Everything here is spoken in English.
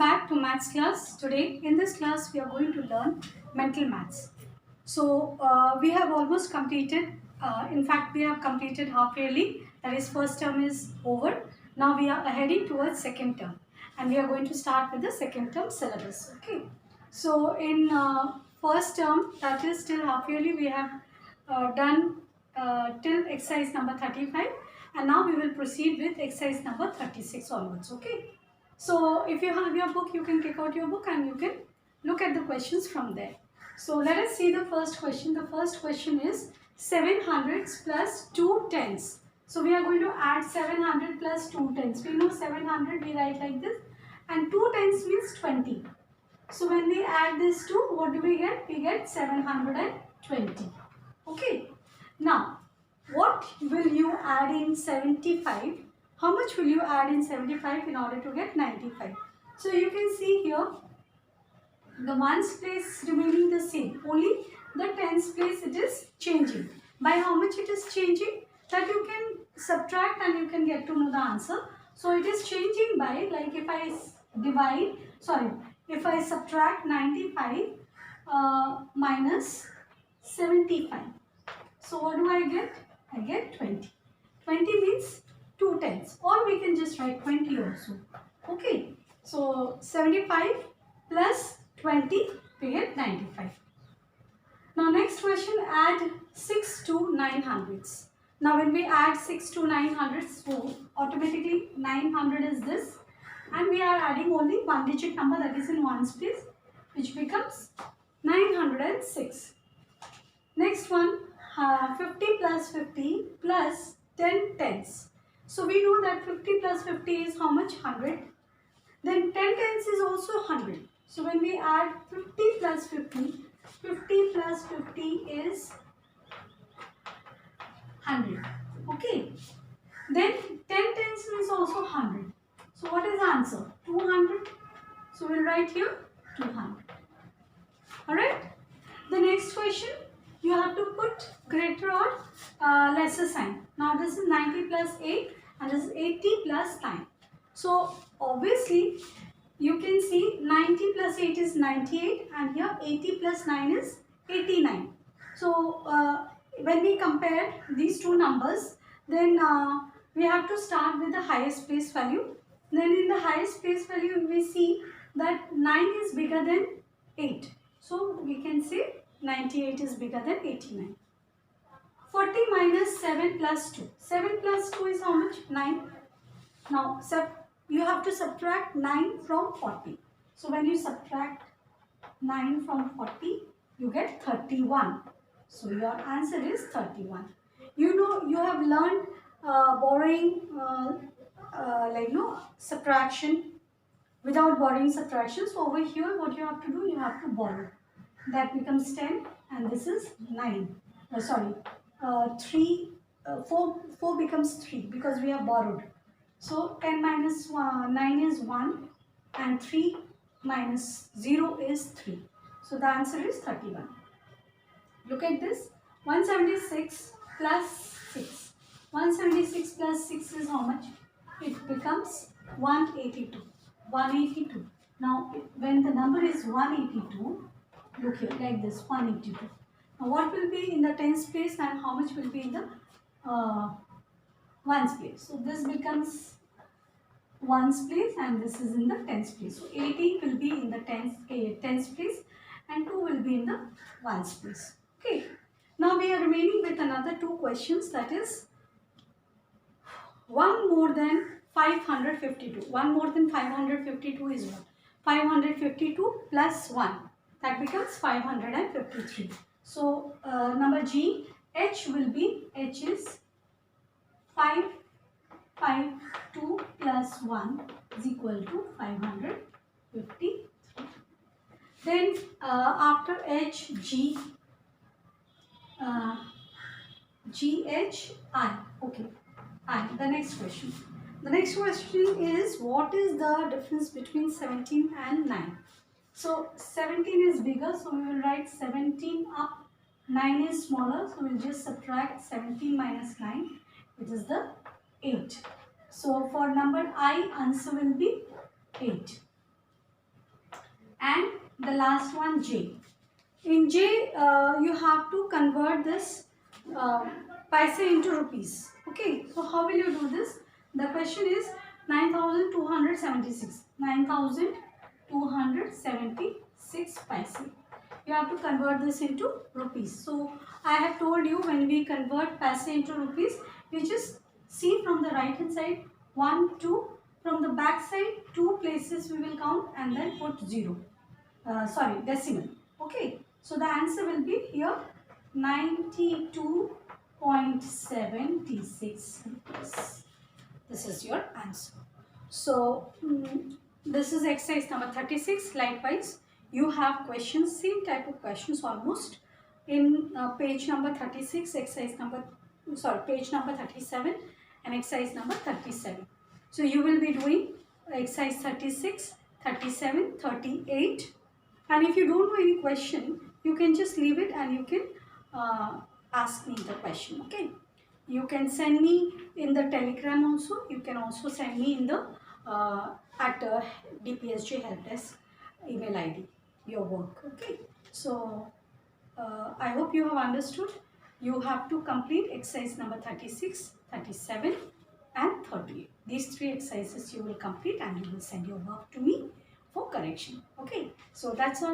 back to maths class. Today in this class we are going to learn mental maths. So we have almost completed, in fact we have completed half yearly, that is first term is over. Now we are heading towards second term and we are going to start with the second term syllabus. Okay. So in first term, that is till half yearly, we have done till exercise number 35 and now we will proceed with exercise number 36 onwards. Okay. So if you have your book, you can take out your book and you can look at the questions from there. So let us see the first question. The first question is 7 hundreds plus 2 tens. So we are going to add 700 plus 2 tens. We know 700 we write like this and 2 tens means 20. So when we add this two, what do we get? We get 720. Okay. Now, what will you add in 75? How much will you add in 75 in order to get 95? So you can see here, the ones place remaining the same. Only the tens place it is changing. By how much it is changing? That you can subtract and you can get to know the answer. So it is changing by, like if I if I subtract 95 minus 75. So what do I get? I get 20. 20 means 2 tens, or we can just write 20 also. Okay. So 75 plus 20, we get 95. Now next question, add 6 to 900s. Now when we add 6 to 900s, so automatically 900 is this. And we are adding only one digit number, that is in ones place, which becomes 906. Next one, 50 plus 50 plus 10 tens. So we know that 50 plus 50 is how much? 100. Then 10 tens is also 100. So when we add 50 plus 50, 50 plus 50 is 100. Okay. Then 10 tens is also 100. So what is the answer? 200. So we'll write here 200. Alright. The next question, you have to put greater or lesser sign. Now this is 90 plus 8 and this is 80 plus 9. So obviously you can see 90 plus 8 is 98 and here 80 plus 9 is 89. So when we compare these two numbers, then we have to start with the highest place value. Then in the highest place value we see that 9 is bigger than 8. So we can say 98 is bigger than 89. 40 minus 7 plus 2. 7 plus 2 is how much? 9. Now you have to subtract 9 from 40. So when you subtract 9 from 40, you get 31. So your answer is 31. You know, you have learned borrowing subtraction without borrowing subtraction. So over here what you have to do, you have to borrow. That becomes 10 and this is 9. 4 becomes 3 because we have borrowed. So 10 minus 9 is 1 and 3 minus 0 is 3. So the answer is 31. Look at this. 176 plus 6. 176 plus 6 is how much? It becomes 182. 182. Now when the number is 182, look here like this, 182. Now what will be in the tens place and how much will be in the ones place? So this becomes ones place and this is in the tens place. So 18 will be in the tens place and 2 will be in the ones place. Okay. Now we are remaining with another two questions, that is 1 more than 552. 1 more than 552 is what? 552 plus 1. That becomes 553. So number G, H will be, H is 552 plus 1 is equal to 553. Then after H, G, H, I. Okay, I. The next question. The next question is, what is the difference between 17 and 9? So 17 is bigger, so we will write 17 up, 9 is smaller, so we will just subtract 17 minus 9, which is the 8. So for number I, answer will be 8. last one J. In J, you have to convert this paise into rupees. Okay, so how will you do this? The question is 9,276. 9,276 paise. You have to convert this into rupees. So I have told you, when we convert paise into rupees, you just see from the right hand side 1, 2. From the back side, 2 places we will count and then put 0. Decimal. Okay, so the answer will be here 92.76 rupees. This is your answer. So this is exercise number 36. Likewise, you have questions, same type of questions almost in page number 36, page number 37 and exercise number 37. So you will be doing exercise 36, 37, 38. And if you don't know any question, you can just leave it and you can ask me the question. Okay. You can send me in the Telegram also. You can also send me in the at DPSJ help desk email ID your work. Okay. So I hope you have understood. You have to complete exercise number 36, 37 and 38. These 3 exercises you will complete and you will send your work to me for correction. Okay. So that's all.